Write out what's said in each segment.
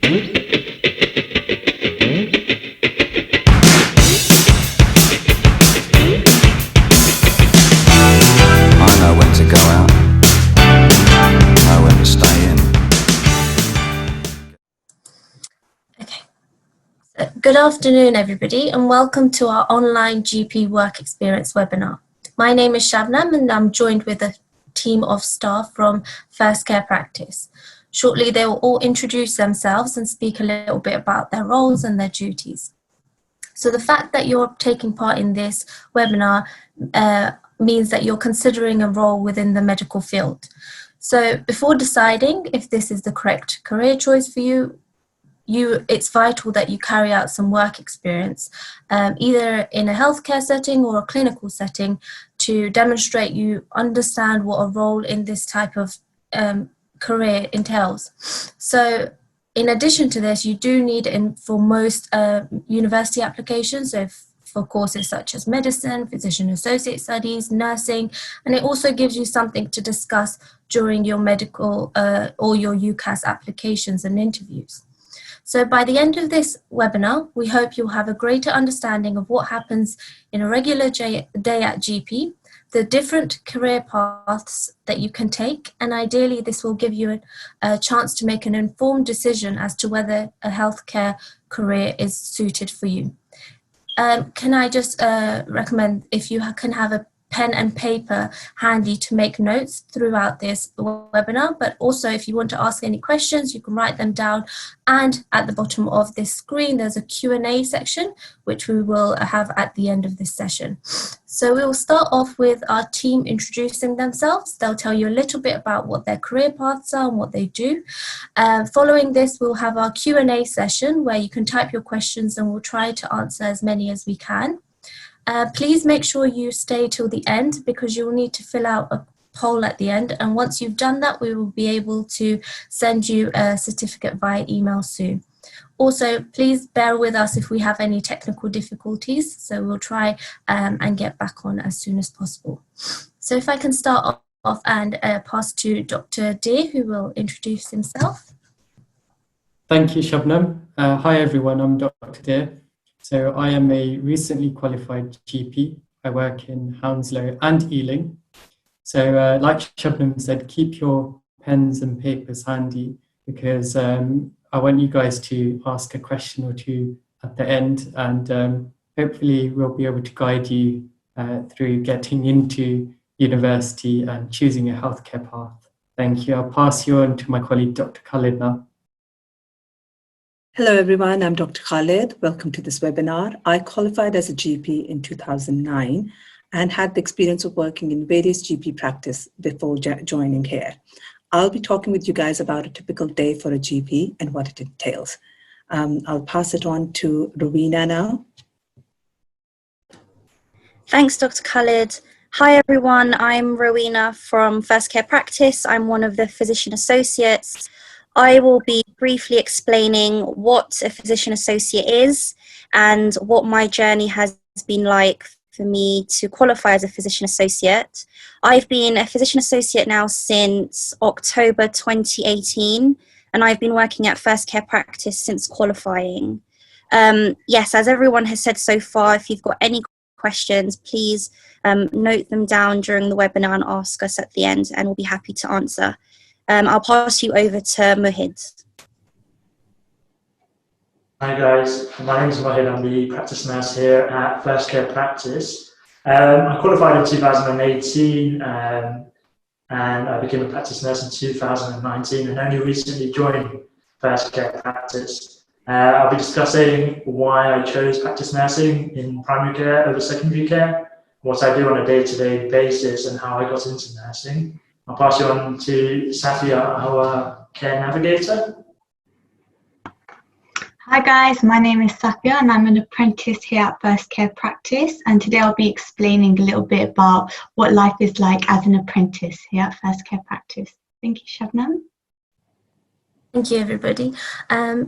I know when to go out, know when to stay in. Okay. Good afternoon, everybody, and welcome to our online GP work experience webinar. My name is Shabnam, and I'm joined with a team of staff from First Care Practice. Shortly, they will all introduce themselves and speak a little bit about their roles and their duties. So the fact that you're taking part in this webinar means that you're considering a role within the medical field. So before deciding if this is the correct career choice for you, it's vital that you carry out some work experience, either in a healthcare setting or a clinical setting, to demonstrate you understand what a role in this type of career entails. So in addition to this, you do need, for most university applications, so for courses such as medicine, physician associate studies, nursing, and it also gives you something to discuss during your medical or your UCAS applications and interviews. So by the end of this webinar, we hope you'll have a greater understanding of what happens in a regular day at GP, the different career paths that you can take, and ideally this will give you a chance to make an informed decision as to whether a healthcare career is suited for you. Can I just recommend if you can have a pen and paper handy to make notes throughout this webinar, but also if you want to ask any questions, you can write them down, and at the bottom of this screen there's a Q&A section which we will have at the end of this session. So we will start off with our team introducing themselves. They'll tell you a little bit about what their career paths are and what they do. Following this, we'll have our Q&A session where you can type your questions and we'll try to answer as many as we can. Please make sure you stay till the end because you'll need to fill out a poll at the end, and once you've done that we will be able to send you a certificate via email soon. Also, please bear with us if we have any technical difficulties, so we'll try and get back on as soon as possible. So if I can start off and pass to Dr. Deer, who will introduce himself. Thank you, Shabnam. Hi everyone, I'm Dr. Deer. So I am a recently qualified GP. I work in Hounslow and Ealing. So like Shabnam said, keep your pens and papers handy because I want you guys to ask a question or two at the end, and hopefully we'll be able to guide you through getting into university and choosing a healthcare path. Thank you. I'll pass you on to my colleague, Dr. Khalid now. Hello everyone, I'm Dr. Khalid. Welcome to this webinar. I qualified as a GP in 2009 and had the experience of working in various GP practice before joining here. I'll be talking with you guys about a typical day for a GP and what it entails. I'll pass it on to Rowena now. Thanks, Dr. Khalid. Hi everyone, I'm Rowena from First Care Practice. I'm one of the physician associates. I will be briefly explaining what a physician associate is and what my journey has been like for me to qualify as a physician associate. I've been a physician associate now since October 2018, and I've been working at First Care Practice since qualifying. Yes, as everyone has said so far, if you've got any questions, please note them down during the webinar and ask us at the end, and we'll be happy to answer. I'll pass you over to Mohid. Hi guys, my name is Mohid. I'm the practice nurse here at First Care Practice. I qualified in 2018 and I became a practice nurse in 2019 and only recently joined First Care Practice. I'll be discussing why I chose practice nursing in primary care over secondary care, what I do on a day-to-day basis and how I got into nursing. I'll pass you on to Safia, our care navigator. Hi guys, my name is Safia and I'm an apprentice here at First Care Practice, and today I'll be explaining a little bit about what life is like as an apprentice here at First Care Practice. Thank you, Shabnam. Thank you, everybody.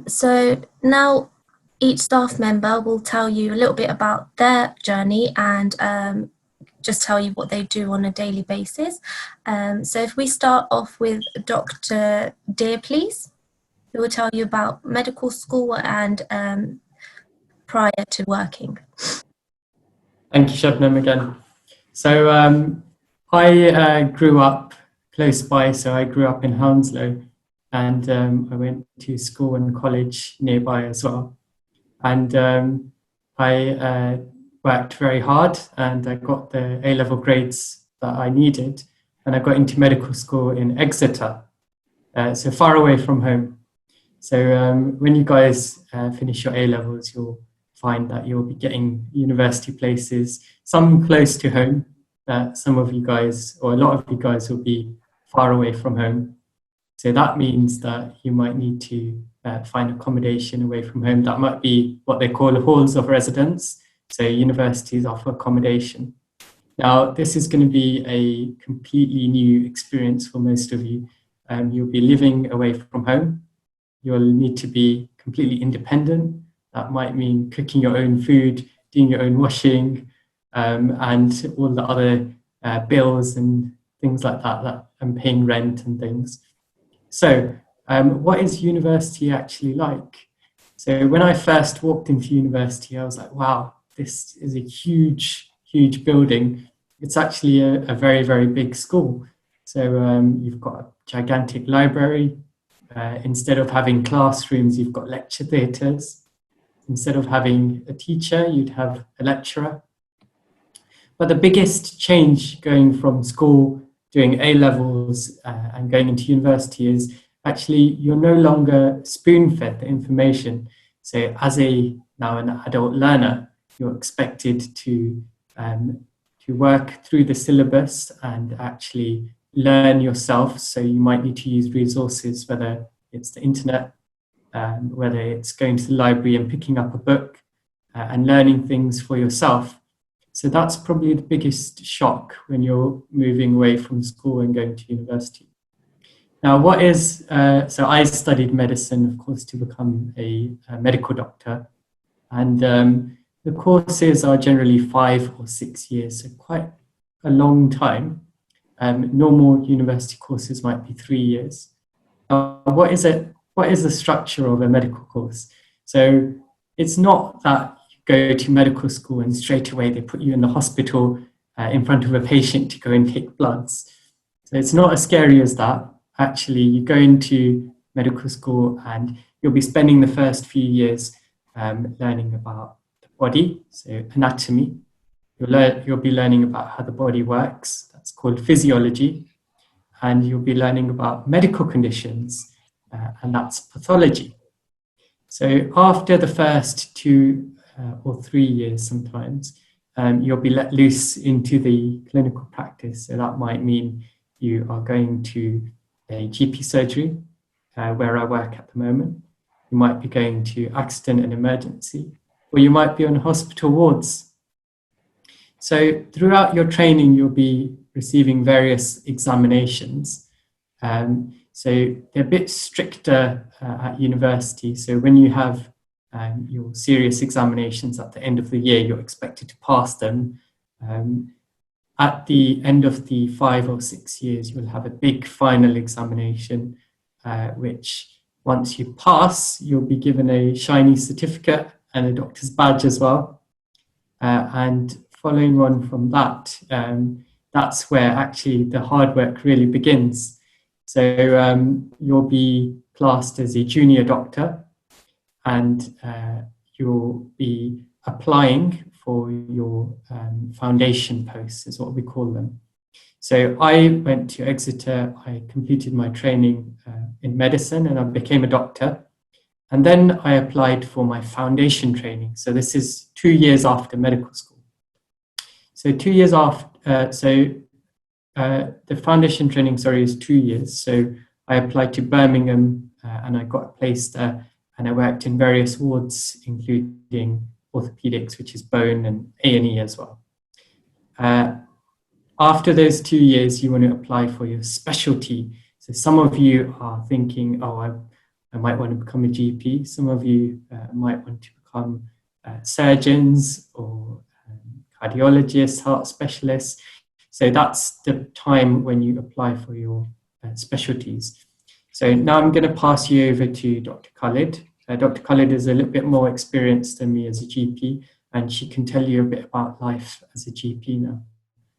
So now each staff member will tell you a little bit about their journey and just tell you what they do on a daily basis. So if we start off with Dr. Deer, please. who will tell you about medical school and prior to working. Thank you, Shabnam, again. So I grew up close by, so I grew up in Hounslow, and I went to school and college nearby as well. And I worked very hard, and I got the A-level grades that I needed, and I got into medical school in Exeter, so far away from home. So when you guys finish your A-levels, you'll find that you'll be getting university places, some close to home. Some of you guys, or a lot of you guys, will be far away from home. So that means that you might need to find accommodation away from home. That might be what they call halls of residence. So universities offer accommodation. Now, this is going to be a completely new experience for most of you. You'll be living away from home. You'll need to be completely independent. That might mean cooking your own food, doing your own washing, and all the other bills and things like that, and paying rent and things. So what is university actually like? So when I first walked into university, I was like, wow, this is a huge, huge building. It's actually a very, very big school. So you've got a gigantic library. Instead of having classrooms, you've got lecture theatres. Instead of having a teacher, you'd have a lecturer. But the biggest change going from school, doing A-levels and going into university is actually you're no longer spoon-fed the information. So as now an adult learner, you're expected to work through the syllabus and actually learn yourself. So you might need to use resources, whether it's the internet, whether it's going to the library and picking up a book and learning things for yourself. So that's probably the biggest shock when you're moving away from school and going to university. Now, so I studied medicine, of course, to become a medical doctor. And the courses are generally 5 or 6 years, so quite a long time. Normal university courses might be 3 years. What is the structure of a medical course? So it's not that you go to medical school and straight away they put you in the hospital in front of a patient to go and take bloods. So it's not as scary as that. Actually, you go into medical school and you'll be spending the first few years learning about the body, so anatomy. You'll be learning about how the body works. That's called physiology. And you'll be learning about medical conditions, and that's pathology. So after the first 2 or 3 years sometimes, you'll be let loose into the clinical practice. So that might mean you are going to a GP surgery, where I work at the moment. You might be going to accident and emergency, or you might be on hospital wards. So throughout your training, you'll be receiving various examinations. So they're a bit stricter at university. So when you have your serious examinations at the end of the year, you're expected to pass them. At the end of the 5 or 6 years, you'll have a big final examination, which once you pass, you'll be given a shiny certificate and a doctor's badge as well. And following on from that, that's where actually the hard work really begins. So you'll be classed as a junior doctor, and you'll be applying for your foundation posts, is what we call them. So I went to Exeter, I completed my training in medicine, and I became a doctor. And then I applied for my foundation training. So this is 2 years after medical school. So 2 years after, the foundation training, is 2 years. So I applied to Birmingham and I got a place there, and I worked in various wards, including orthopedics, which is bone, and A&E as well. After those 2 years, you want to apply for your specialty. So some of you are thinking, oh, I might want to become a GP. Some of you might want to become surgeons or cardiologists, heart specialists. So that's the time when you apply for your specialties. So now I'm going to pass you over to Dr. Khalid. Dr. Khalid is a little bit more experienced than me as a GP, and she can tell you a bit about life as a GP now.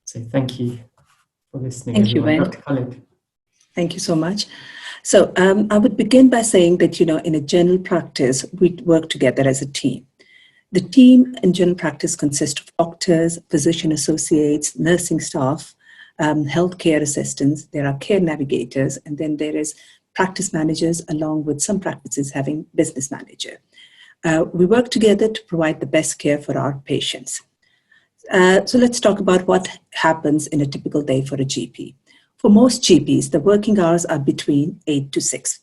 So thank you for listening, Thank you, everyone. Ben. Dr. Khalid. Thank you so much. So I would begin by saying that, in a general practice, we work together as a team. The team in general practice consists of doctors, physician associates, nursing staff, healthcare assistants, there are care navigators, and then there is practice managers, along with some practices having business manager. We work together to provide the best care for our patients. So let's talk about what happens in a typical day for a GP. For most GPs, the working hours are between 8 to 6.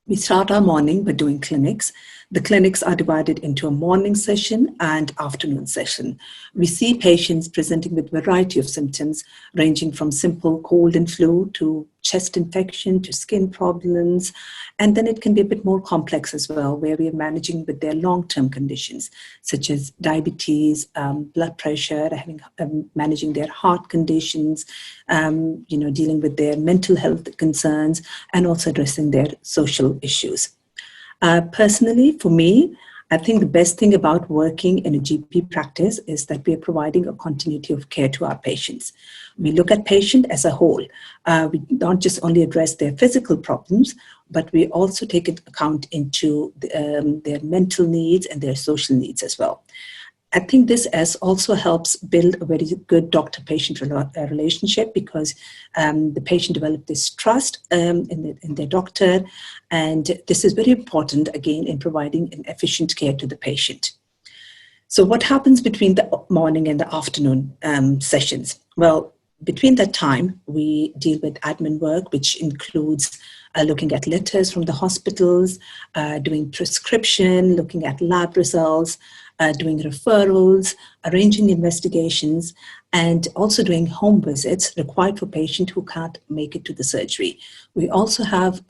We start our morning by doing clinics. The clinics are divided into a morning session and afternoon session. We see patients presenting with a variety of symptoms, ranging from simple cold and flu to chest infection to skin problems. And then it can be a bit more complex as well, where we are managing with their long-term conditions, such as diabetes, blood pressure, managing their heart conditions, dealing with their mental health concerns, and also addressing their social issues. Personally, for me, I think the best thing about working in a GP practice is that we are providing a continuity of care to our patients. We look at patient as a whole. We don't just only address their physical problems, but we also take into account into their mental needs and their social needs as well. I think this also helps build a very good doctor-patient relationship, because the patient develops this trust in their doctor, and this is very important, again, in providing an efficient care to the patient. So what happens between the morning and the afternoon sessions? Well, between that time, we deal with admin work, which includes looking at letters from the hospitals, doing prescription, looking at lab results, doing referrals, arranging investigations, and also doing home visits required for patients who can't make it to the surgery. We also have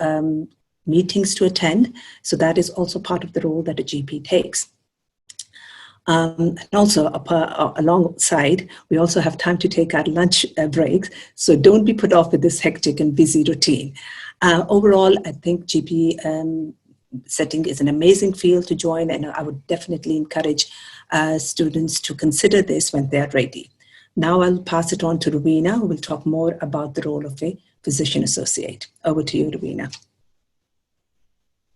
meetings to attend, so that is also part of the role that a GP takes. And also alongside, we also have time to take our lunch breaks, so don't be put off with this hectic and busy routine. Overall, I think GP setting is an amazing field to join, and I would definitely encourage students to consider this when they're ready. Now I'll pass it on to Rowena, who will talk more about the role of a physician associate. Over to you, Rowena.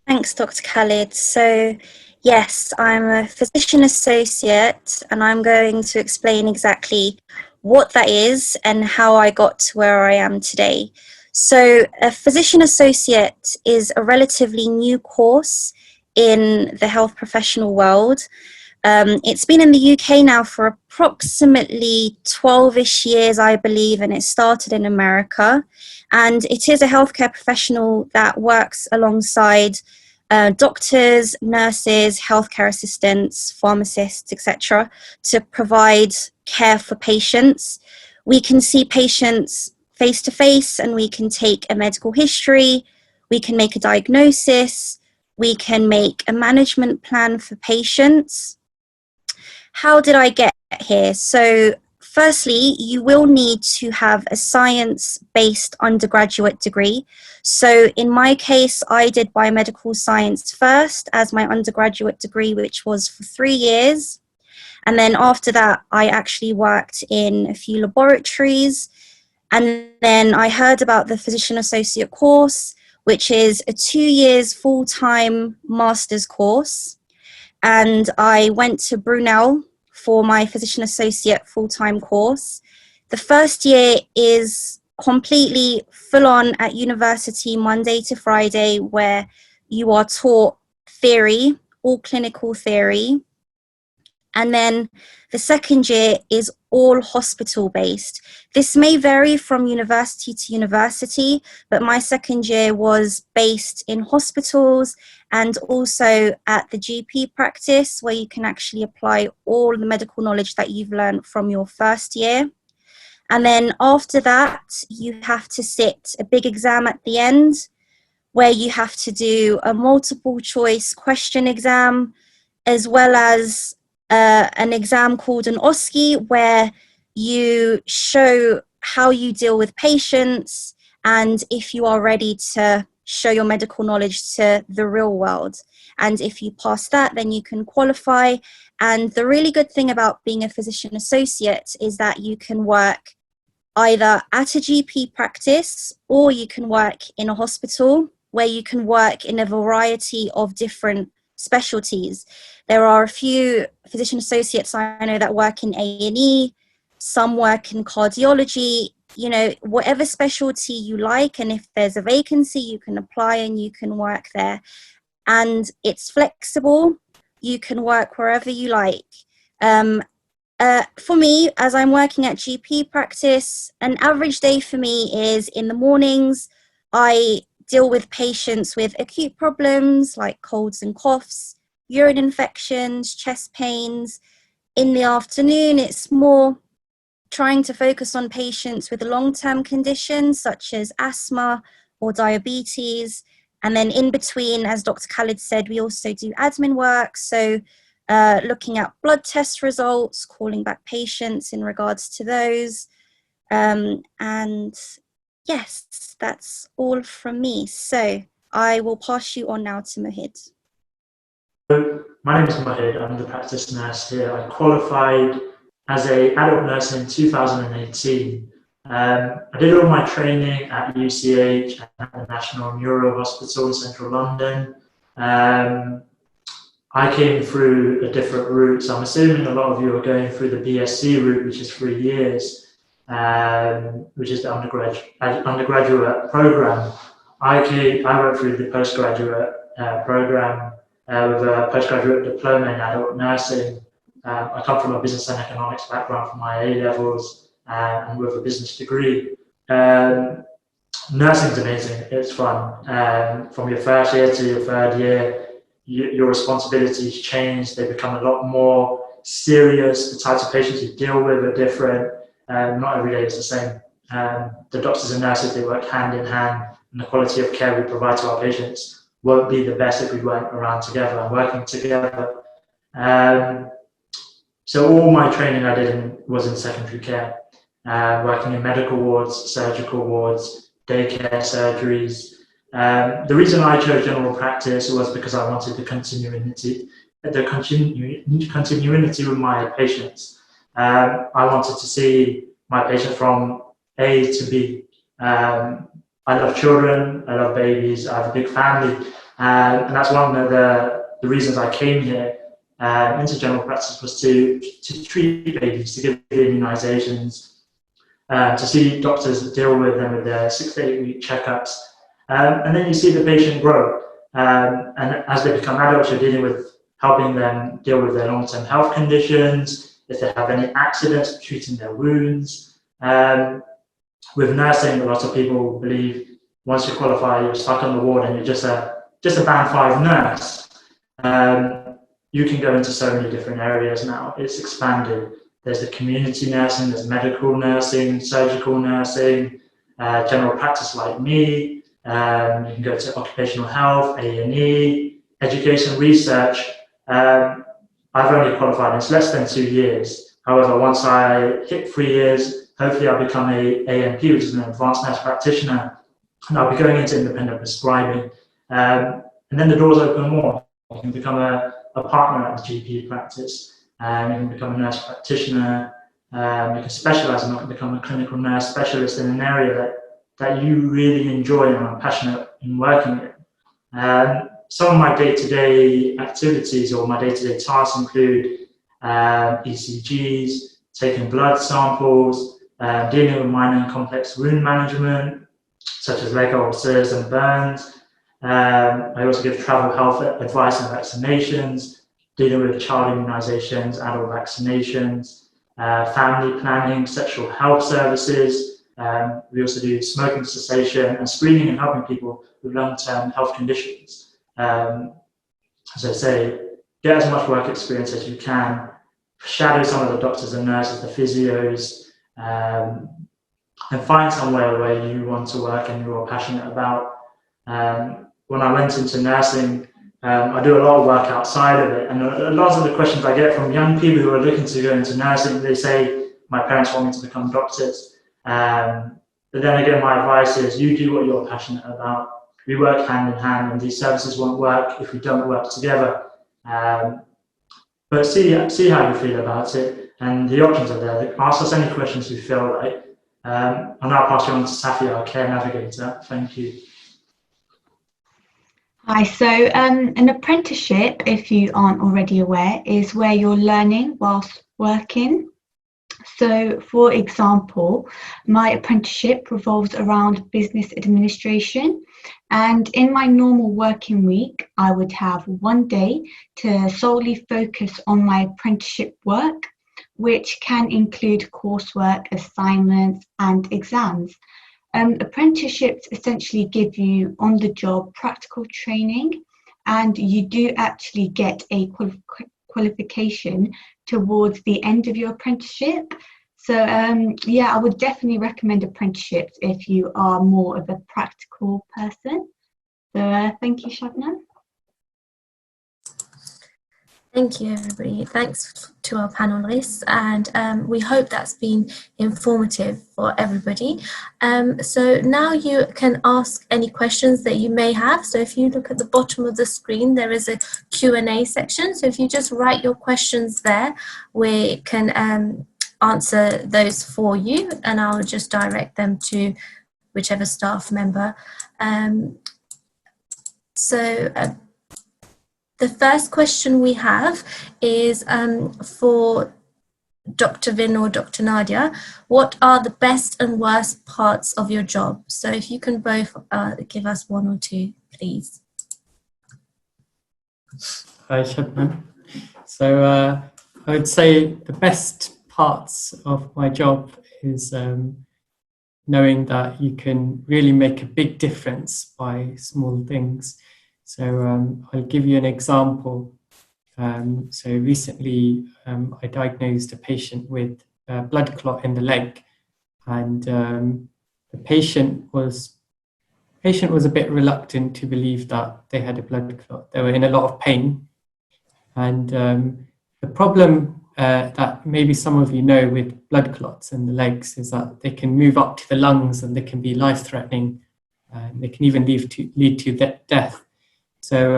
Thanks, Dr. Khalid. So, yes, I'm a physician associate, and I'm going to explain exactly what that is and how I got to where I am today. So, a physician associate is a relatively new course in the health professional world. It's been in the UK now for approximately 12-ish years, I believe, and it started in America. And it is a healthcare professional that works alongside doctors, nurses, healthcare assistants, pharmacists, etc., to provide care for patients. We can see patients face to face, and we can take a medical history, we can make a diagnosis, we can make a management plan for patients. How did I get here? So firstly, you will need to have a science-based undergraduate degree. So in my case, I did biomedical science first as my undergraduate degree, which was for 3 years. And then after that, I actually worked in a few laboratories. And then I heard about the physician associate course, which is a 2 years full-time master's course. And I went to Brunel for my physician associate full-time course. The first year is completely full-on at university, Monday to Friday, where you are taught theory, all clinical theory. And then the second year is all hospital-based. This may vary from university to university, but my second year was based in hospitals and also at the GP practice, where you can actually apply all the medical knowledge that you've learned from your first year. And then after that, you have to sit a big exam at the end, where you have to do a multiple choice question exam, as well as an exam called an OSCE, where you show how you deal with patients and if you are ready to show your medical knowledge to the real world. And if you pass that, then you can qualify. And the really good thing about being a physician associate is that you can work either at a GP practice, or you can work in a hospital, where you can work in a variety of different specialties. There are a few physician associates I know that work in A&E, some work in cardiology, you know, whatever specialty you like, and if there's a vacancy, you can apply and you can work there. And it's flexible. You can work wherever you like. For me, as I'm working at GP practice, an average day for me is in the mornings, I deal with patients with acute problems like colds and coughs, urine infections, chest pains. In the afternoon, it's more trying to focus on patients with long-term conditions such as asthma or diabetes. And then in between, as Dr. Khalid said, we also do admin work. So looking at blood test results, calling back patients in regards to those. And yes, that's all from me. So I will pass you on now to Mohid. My name is Mohid. I'm the practice nurse here. I qualified as an adult nurse in 2018. I did all my training at UCH at the National Neuro Hospital in central London. I came through a different route, so I'm assuming a lot of you are going through the BSc route, which is 3 years, which is the undergraduate program. I went through the postgraduate program with a postgraduate diploma in adult nursing. I come from a business and economics background from my A-levels and with a business degree. Nursing's amazing, it's fun. From your first year to your third year, your responsibilities change, they become a lot more serious, the types of patients you deal with are different, not every day is the same. The doctors and nurses, they work hand in hand, and the quality of care we provide to our patients won't be the best if we weren't around together and working together. So all my training I did was in secondary care, working in medical wards, surgical wards, daycare surgeries. The reason I chose general practice was because I wanted the continuity with my patients. I wanted to see my patient from A to B. I love children, I love babies, I have a big family, and that's one of the reasons I came here into general practice, was to treat babies, to give immunizations, to see doctors deal with them with their 6 to 8 week checkups. And then you see the patient grow. And as they become adults, you're dealing with helping them deal with their long-term health conditions, if they have any accidents, treating their wounds. With nursing, a lot of people believe once you qualify, you're stuck on the ward and you're just a band 5 nurse. You can go into so many different areas now. It's expanded. There's the community nursing, there's medical nursing, surgical nursing, general practice like me. You can go to occupational health, A&E, education research. I've only qualified in less than 2 years. However, once I hit 3 years, hopefully I'll become a ANP, which is an advanced nurse practitioner, and I'll be going into independent prescribing. And then the doors open more. You can become a partner at the GP practice, and you can become a nurse practitioner. You can specialize and become a clinical nurse specialist in an area that you really enjoy and are passionate in working in. Some of my day-to-day activities or my day-to-day tasks include ECGs, taking blood samples, dealing with minor and complex wound management, such as leg ulcers and burns. I also give travel health advice and vaccinations, dealing with child immunizations, adult vaccinations, family planning, sexual health services. We also do smoking cessation and screening and helping people with long-term health conditions. As I say, get as much work experience as you can, shadow some of the doctors and nurses, the physios, and find somewhere where you want to work and you're passionate about. When I went into nursing, I do a lot of work outside of it, and a lot of the questions I get from young people who are looking to go into nursing, they say, my parents want me to become doctors. But then again, my advice is you do what you're passionate about. we work hand in hand, and these services won't work if we don't work together. But see how you feel about it, and the options are there. Ask us any questions you feel like. I'll now pass you on to Safi, our care navigator. Thank you. Hi, so an apprenticeship, if you aren't already aware, is where you're learning whilst working. So, for example, my apprenticeship revolves around business administration, and in my normal working week, I would have one day to solely focus on my apprenticeship work, which can include coursework, assignments, and exams. Apprenticeships essentially give you on-the-job practical training, and you do actually get a qualification towards the end of your apprenticeship. So yeah, I would definitely recommend apprenticeships if you are more of a practical person. So thank you, Shabnam. Thank you, everybody. Thanks to our panelists, and we hope that's been informative for everybody. So now you can ask any questions that you may have. So if you look at the bottom of the screen, there is a Q&A section. So if you just write your questions there, we can answer those for you, and I'll just direct them to whichever staff member. The first question we have is for Dr. Vin or Dr. Nadia. What are the best and worst parts of your job? So if you can both give us one or two, please. Hi, Shabnam. So I would say the best parts of my job is knowing that you can really make a big difference by small things. So I'll give you an example. So recently I diagnosed a patient with a blood clot in the leg, and the patient was a bit reluctant to believe that they had a blood clot. They were in a lot of pain, and the problem that maybe some of you know with blood clots in the legs is that they can move up to the lungs and they can be life-threatening, and they can even lead to death. So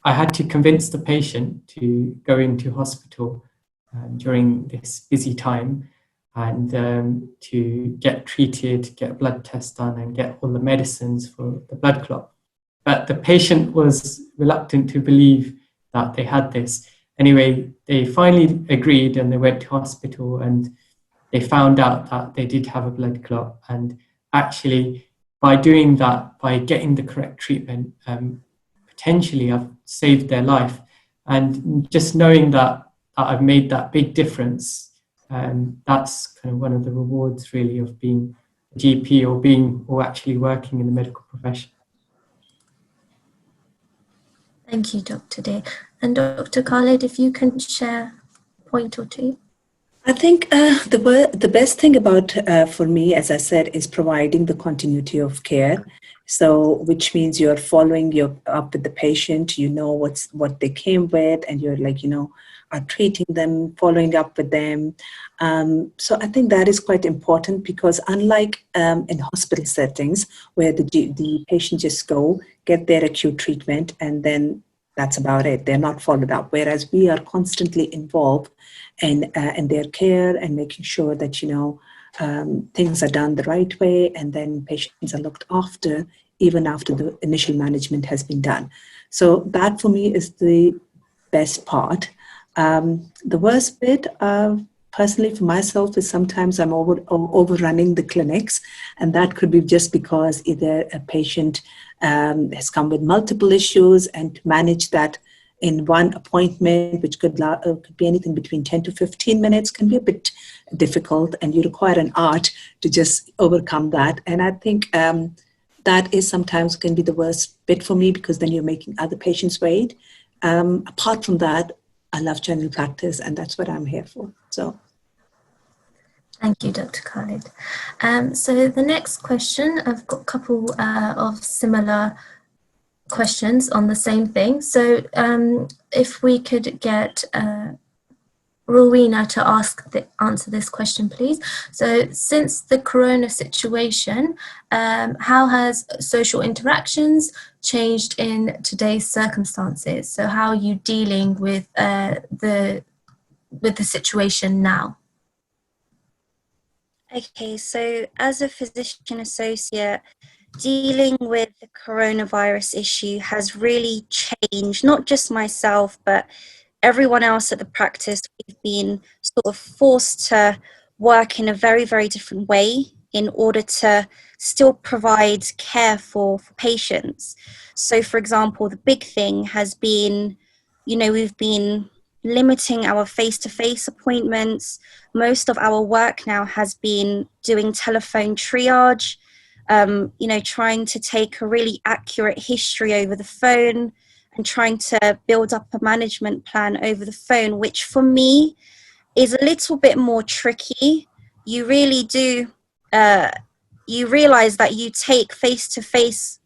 I had to convince the patient to go into hospital during this busy time, and to get treated, get a blood test done, and get all the medicines for the blood clot. But the patient was reluctant to believe that they had this. Anyway, they finally agreed, and they went to hospital, and they found out that they did have a blood clot. And actually, by doing that, by getting the correct treatment, potentially I've saved their life. And just knowing that I've made that big difference, that's kind of one of the rewards really of being a GP or actually working in the medical profession. Thank you, Dr. Day. And Dr. Khalid, if you can share a point or two. I think the best thing about, for me, as I said, is providing the continuity of care. So, which means you're following up with the patient, you know what they came with, and you're like, are treating them, following up with them. So I think that is quite important, because unlike in hospital settings where the patient just get their acute treatment, and then that's about it. They're not followed up. Whereas we are constantly involved in their care and making sure that, things are done the right way, and then patients are looked after even after the initial management has been done. So that for me is the best part. The worst bit, personally for myself, is sometimes I'm overrunning the clinics, and that could be just because either a patient has come with multiple issues, and to manage that in one appointment, which could be anything between 10 to 15 minutes, can be a bit difficult, and you require an art to just overcome that. And I think that is sometimes can be the worst bit for me, because then you're making other patients wait. Apart from that, I love general practice, and that's what I'm here for. So. Thank you, Dr. Khalid. So the next question, I've got a couple of similar questions on the same thing. So if we could get Rowena to answer this question, please. So since the corona situation, how has social interactions changed in today's circumstances? So how are you dealing with the situation now? Okay, so as a physician associate, dealing with the coronavirus issue has really changed, not just myself, but everyone else at the practice. We've been sort of forced to work in a very, very different way in order to still provide care for patients. So, for example, the big thing has been, we've been limiting our face-to-face appointments. Most of our work now has been doing telephone triage, trying to take a really accurate history over the phone and trying to build up a management plan over the phone, which for me is a little bit more tricky. You really do, you realize that you take face-to-face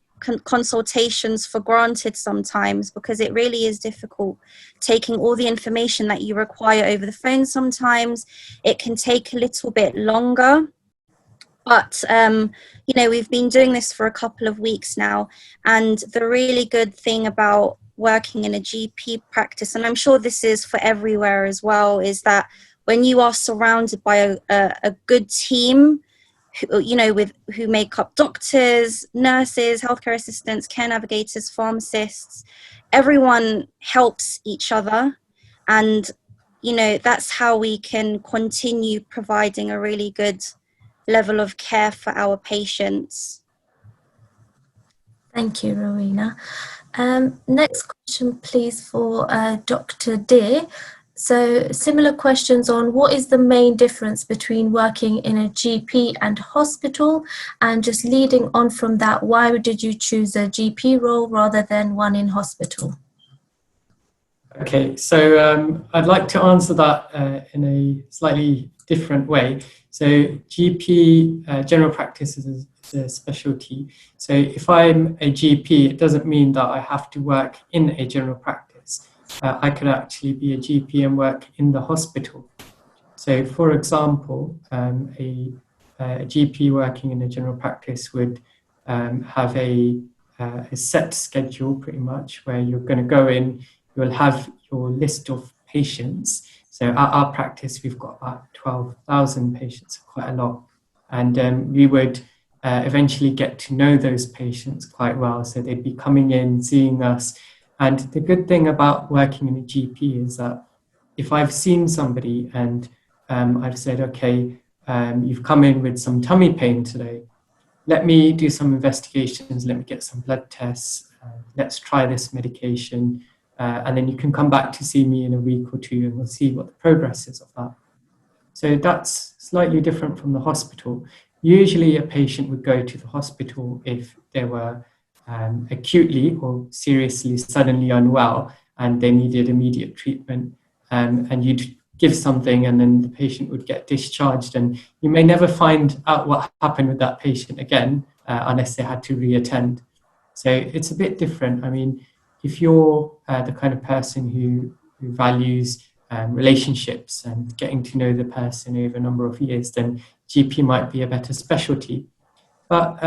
consultations for granted sometimes, because it really is difficult taking all the information that you require over the phone. Sometimes it can take a little bit longer. But, we've been doing this for a couple of weeks now. And the really good thing about working in a GP practice, and I'm sure this is for everywhere as well, is that when you are surrounded by a good team, who make up doctors, nurses, healthcare assistants, care navigators, pharmacists, everyone helps each other. And, that's how we can continue providing a really good level of care for our patients. Thank you, Rowena. Next question, please, for Dr. Deer. So similar questions on what is the main difference between working in a GP and hospital, and just leading on from that, why did you choose a GP role rather than one in hospital? Okay, so I'd like to answer that in a slightly different way. So GP, general practice is a specialty. So if I'm a GP, it doesn't mean that I have to work in a general practice. I could actually be a GP and work in the hospital. So for example, a GP working in a general practice would have a set schedule pretty much, where you're going to go in, you'll have your list of patients. So at our practice, we've got about 12,000 patients, quite a lot. And we would eventually get to know those patients quite well. So they'd be coming in, seeing us. And the good thing about working in a GP is that if I've seen somebody and I've said, okay, you've come in with some tummy pain today, let me do some investigations, let me get some blood tests, let's try this medication, and then you can come back to see me in a week or two and we'll see what the progress is of that. So that's slightly different from the hospital. Usually a patient would go to the hospital if they were acutely or seriously, suddenly unwell and they needed immediate treatment, and you'd give something and then the patient would get discharged, and you may never find out what happened with that patient again unless they had to reattend. So it's a bit different. I mean, if you're the kind of person who values relationships and getting to know the person over a number of years, then GP might be a better specialty. But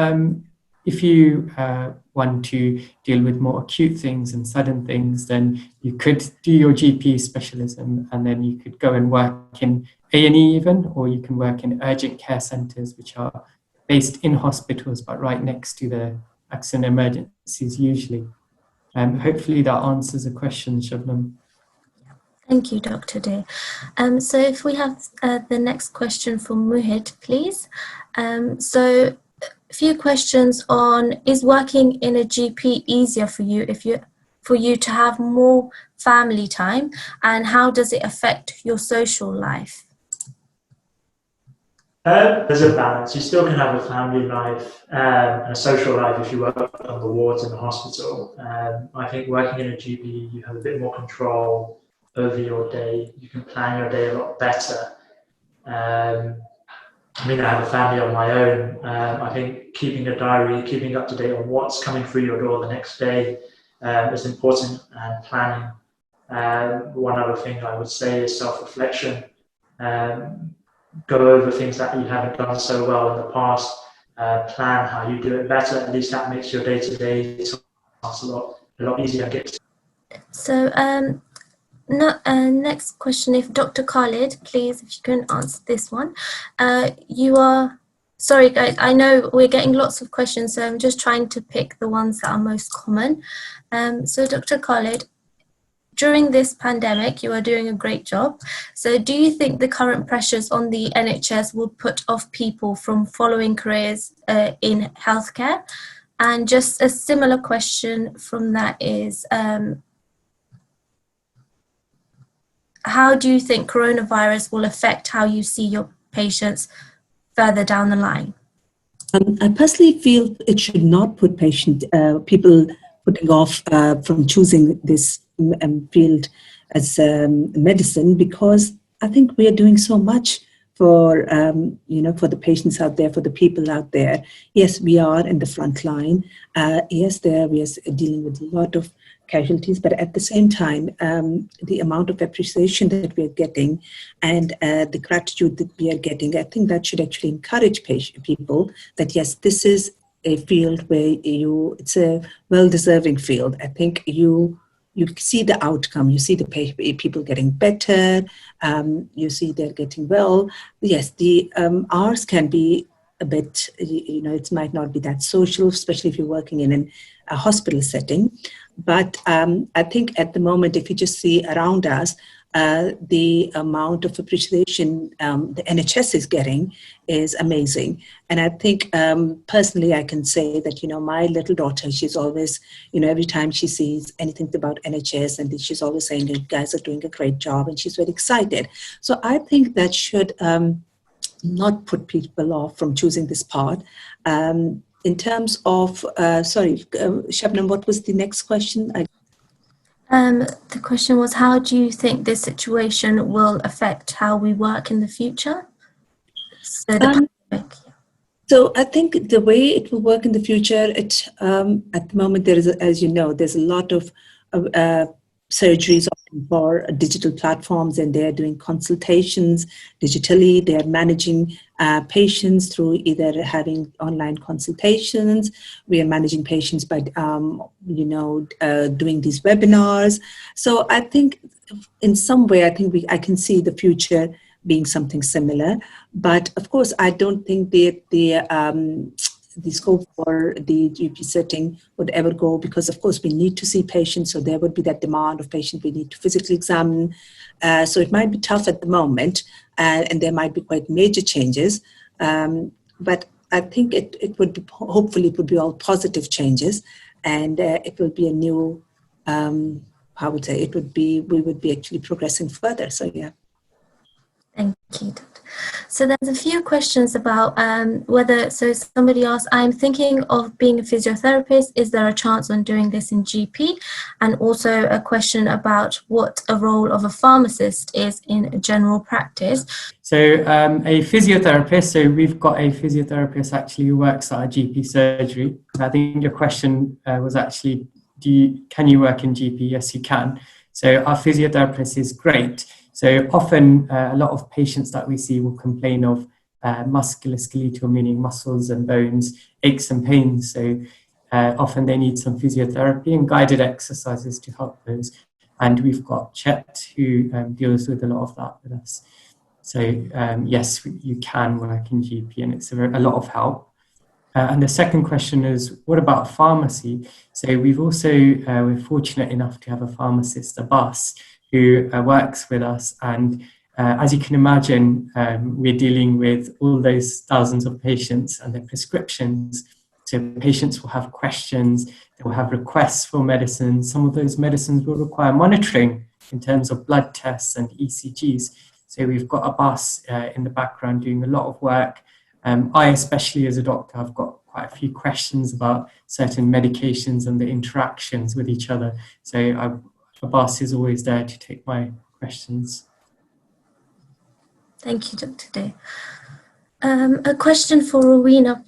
if you want to deal with more acute things and sudden things, then you could do your GP specialism and then you could go and work in A&E even, or you can work in urgent care centres, which are based in hospitals but right next to the accident emergencies usually. Hopefully that answers the question, Shabnam. Thank you, Dr. Deer. So if we have the next question for Muhit, please. So a few questions on, is working in a GP easier for you to have more family time, and how does it affect your social life? There's a balance. You still can have a family life and a social life if you work on the wards in the hospital. I think working in a GP, you have a bit more control over your day. You can plan your day a lot better. I mean, I have a family of my own. I think keeping a diary, keeping up to date on what's coming through your door the next day is important, and planning One other thing I would say is self-reflection. Go over things that you haven't done so well in the past, plan how you do it better. At least that makes your day-to-day tasks a lot easier and get. So next question, if Dr. Khalid, please, if you can answer this one. Sorry guys, I know we're getting lots of questions, so I'm just trying to pick the ones that are most common. So Dr. Khalid, during this pandemic, you are doing a great job. So do you think the current pressures on the NHS will put off people from following careers in healthcare? And just a similar question from that is, how do you think coronavirus will affect how you see your patients further down the line? I personally feel it should not put people putting off from choosing this field as medicine, because I think we are doing so much for for the patients out there, for the people out there. Yes, we are in the front line. Yes, we are dealing with a lot of casualties, but at the same time, the amount of appreciation that we are getting and the gratitude that we are getting, I think that should actually encourage people that yes, this is a field where it's a well-deserving field. I think you see the outcome, you see the people getting better, you see they're getting well. Yes, the hours can be a bit, it might not be that social, especially if you're working in a hospital setting. But I think at the moment, if you just see around us, the amount of appreciation the NHS is getting is amazing. And I think personally, I can say that, my little daughter, she's always, every time she sees anything about NHS, and she's always saying, you guys are doing a great job, and she's very excited. So I think that should not put people off from choosing this path. In terms of, Shabnam, what was the next question? The question was, how do you think this situation will affect how we work in the future? So I think the way it will work in the future, at the moment, there is, as you know, there's a lot of surgeries for digital platforms, and they're doing consultations digitally. They're managing patients through either having online consultations. We are managing patients by, doing these webinars. So I think in some way, I can see the future being something similar. But of course, I don't think the scope for the GP setting would ever go, because of course we need to see patients, so there would be that demand of patients we need to physically examine. So it might be tough at the moment, and there might be quite major changes. But I think it would be, hopefully it would be all positive changes, and it will be a new, we would be actually progressing further. So yeah. Thank you. So there's a few questions about so somebody asked, I'm thinking of being a physiotherapist. Is there a chance on doing this in GP? And also a question about what a role of a pharmacist is in general practice. So a physiotherapist, so we've got a physiotherapist actually who works at our GP surgery. I think your question was actually, can you work in GP? Yes, you can. So our physiotherapist is great. So often a lot of patients that we see will complain of musculoskeletal, meaning muscles and bones, aches and pains. So often they need some physiotherapy and guided exercises to help those. And we've got Chet who deals with a lot of that with us. So yes, you can work in GP, and it's a lot of help. And the second question is, what about pharmacy? So we've also, we're fortunate enough to have a pharmacist, Abbas, who works with us. And as you can imagine, we're dealing with all those thousands of patients and their prescriptions. So patients will have questions, they will have requests for medicines. Some of those medicines will require monitoring in terms of blood tests and ECGs. So we've got Abbas in the background doing a lot of work. I, especially as a doctor, I've got quite a few questions about certain medications and the interactions with each other. So Abbas is always there to take my questions. Thank you, Dr. Day. A question for Rowena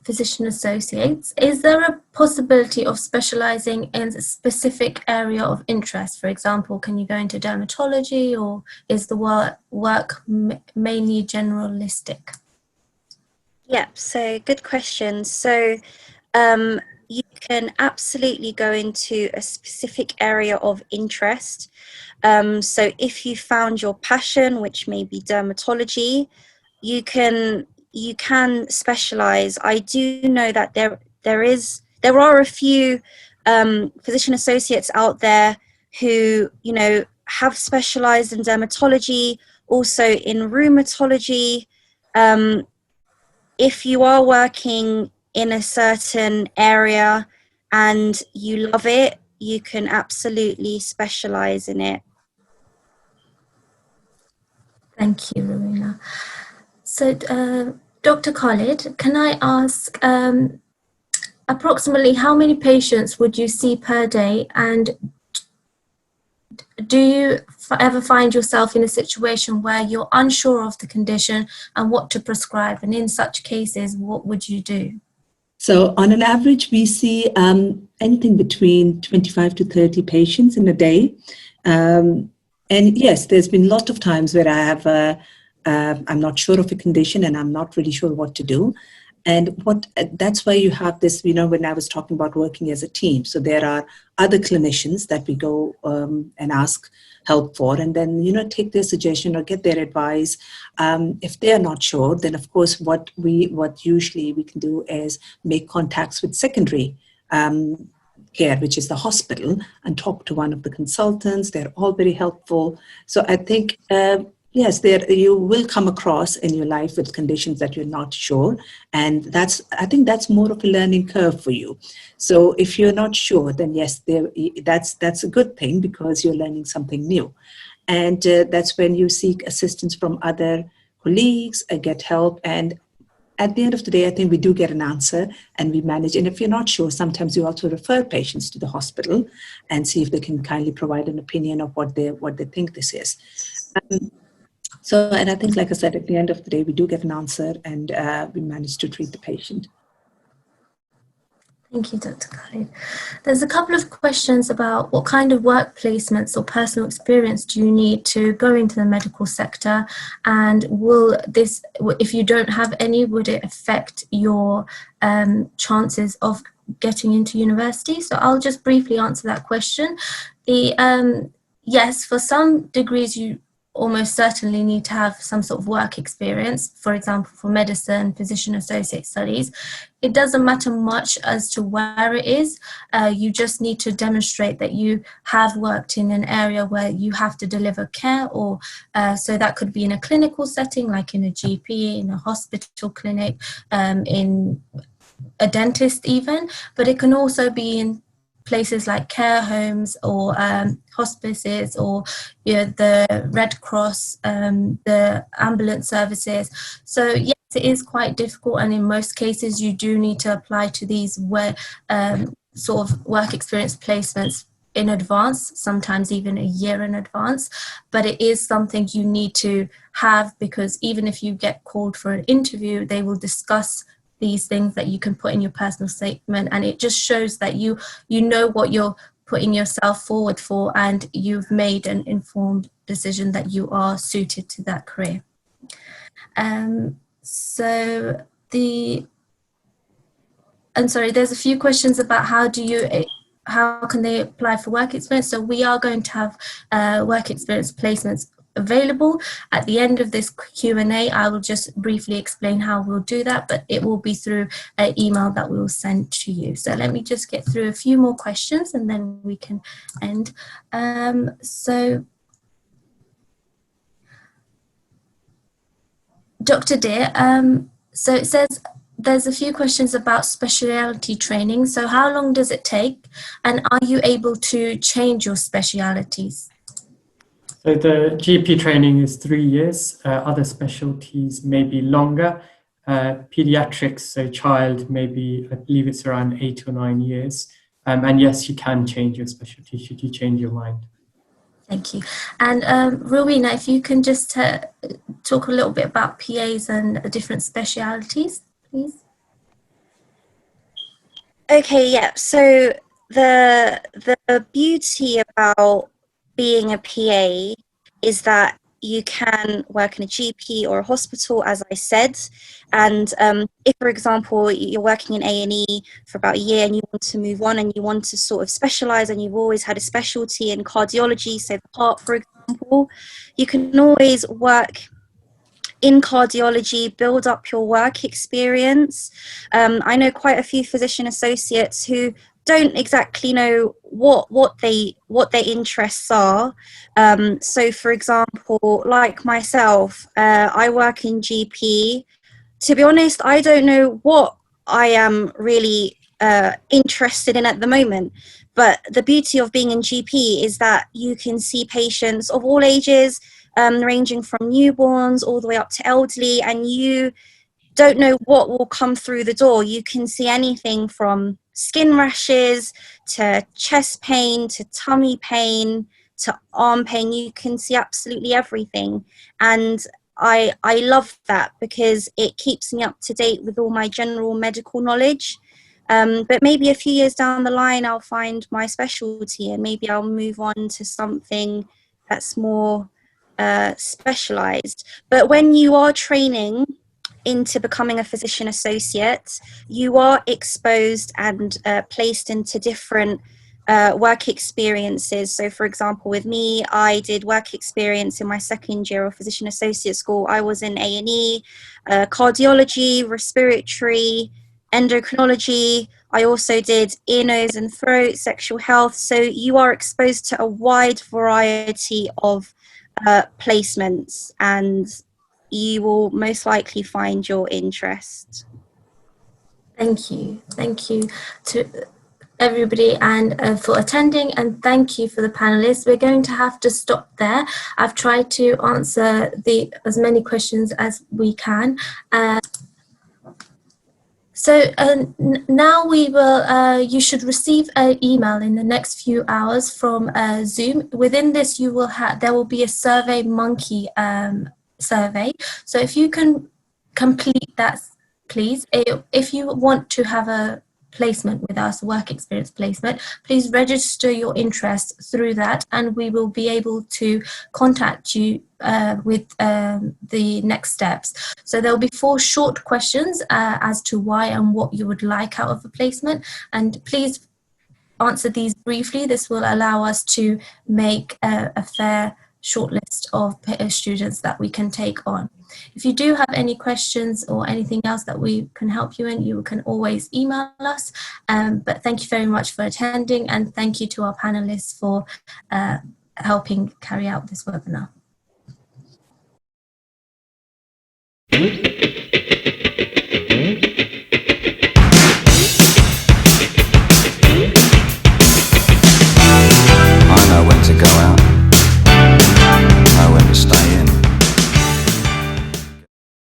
physician associates, is there a possibility of specializing in a specific area of interest? For example, can you go into dermatology, or is the work mainly generalistic? Yeah, so good question. So you can absolutely go into a specific area of interest. So if you found your passion, which may be dermatology, you can specialize. I do know that there are a few physician associates out there who, you know, have specialized in dermatology, also in rheumatology. If you are working in a certain area and you love it, you can absolutely specialize in it. Thank you, Rowena. So, Dr. Khalid, can I ask, approximately how many patients would you see per day, and do you ever find yourself in a situation where you're unsure of the condition and what to prescribe? And in such cases, what would you do? So on an average, we see anything between 25 to 30 patients in a day. And yes, there's been lots of times where I have, I'm not sure of a condition and I'm not really sure what to do. And that's why you have this, you know, when I was talking about working as a team. So there are other clinicians that we go and ask help for, and then, you know, take their suggestion or get their advice. If they're not sure, then of course what usually we can do is make contacts with secondary care, which is the hospital, and talk to one of the consultants. They're all very helpful. So I think yes, you will come across in your life with conditions that you're not sure, and I think that's more of a learning curve for you. So if you're not sure, then yes, that's a good thing, because you're learning something new, and that's when you seek assistance from other colleagues and get help. And at the end of the day, I think we do get an answer and we manage. And if you're not sure, sometimes you also refer patients to the hospital and see if they can kindly provide an opinion of what they think this is. So, and I think, like I said, at the end of the day, we do get an answer and we manage to treat the patient. Thank you, Dr. Khalid. There's a couple of questions about what kind of work placements or personal experience do you need to go into the medical sector, and will this, if you don't have any, would it affect your chances of getting into university? So I'll just briefly answer that question. Yes, for some degrees you almost certainly need to have some sort of work experience. For example, for medicine, physician associate studies, it doesn't matter much as to where it is. You just need to demonstrate that you have worked in an area where you have to deliver care, or so that could be in a clinical setting, like in a GP, in a hospital clinic, in a dentist even, but it can also be in places like care homes or hospices, or the Red Cross, the ambulance services. So yes, it is quite difficult, and in most cases you do need to apply to these sort of work experience placements in advance, sometimes even a year in advance. But it is something you need to have, because even if you get called for an interview, they will discuss these things that you can put in your personal statement, and it just shows that you know what you're putting yourself forward for, and you've made an informed decision that you are suited to that career. There's a few questions about how can they apply for work experience. So we are going to have work experience placements available. At the end of this Q&A, I will just briefly explain how we'll do that, but it will be through an email that we will send to you. So let me just get through a few more questions and then we can end. So Dr. Deer, so it says there's a few questions about specialty training. So how long does it take, and are you able to change your specialities? So the GP training is 3 years. Other specialties may be longer. Pediatrics, so child, maybe, I believe it's around 8 or 9 years. And yes, you can change your specialty should you change your mind. Thank you. And Rowena, if you can just talk a little bit about PAs and different specialities, please. Okay, yeah. So the beauty about being a PA is that you can work in a GP or a hospital, as I said. And if, for example, you're working in A&E for about a year and you want to move on and you want to sort of specialize and you've always had a specialty in cardiology, so the heart, for example, you can always work in cardiology, build up your work experience. I know quite a few physician associates who don't exactly know what their interests are. So, for example, like myself, I work in GP. To be honest, I don't know what I am really interested in at the moment. But the beauty of being in GP is that you can see patients of all ages, ranging from newborns all the way up to elderly, and you don't know what will come through the door. You can see anything from skin rashes to chest pain to tummy pain to arm pain. You can see absolutely everything. And I love that because it keeps me up to date with all my general medical knowledge. But maybe a few years down the line, I'll find my specialty and maybe I'll move on to something that's more specialized. But when you are training into becoming a physician associate, you are exposed and placed into different work experiences. So, for example, with me, I did work experience in my second year of physician associate school. I was in A&E, cardiology, respiratory, endocrinology. I also did ear, nose and throat, sexual health. So you are exposed to a wide variety of placements, and you will most likely find your interest. Thank you to everybody and for attending, and thank you for the panelists. We're going to have to stop there. I've tried to answer as many questions as we can. So now we will. You should receive an email in the next few hours from Zoom. Within this, you will there will be a Survey Monkey survey. So if you can complete that, please. If you want to have a placement with us, work experience placement, please register your interest through that, and we will be able to contact you with the next steps. So there'll be 4 short questions as to why and what you would like out of a placement, and please answer these briefly. This will allow us to make a fair shortlist of students that we can take on. If you do have any questions or anything else that we can help you in, you can always email us. But thank you very much for attending, and thank you to our panelists for helping carry out this webinar.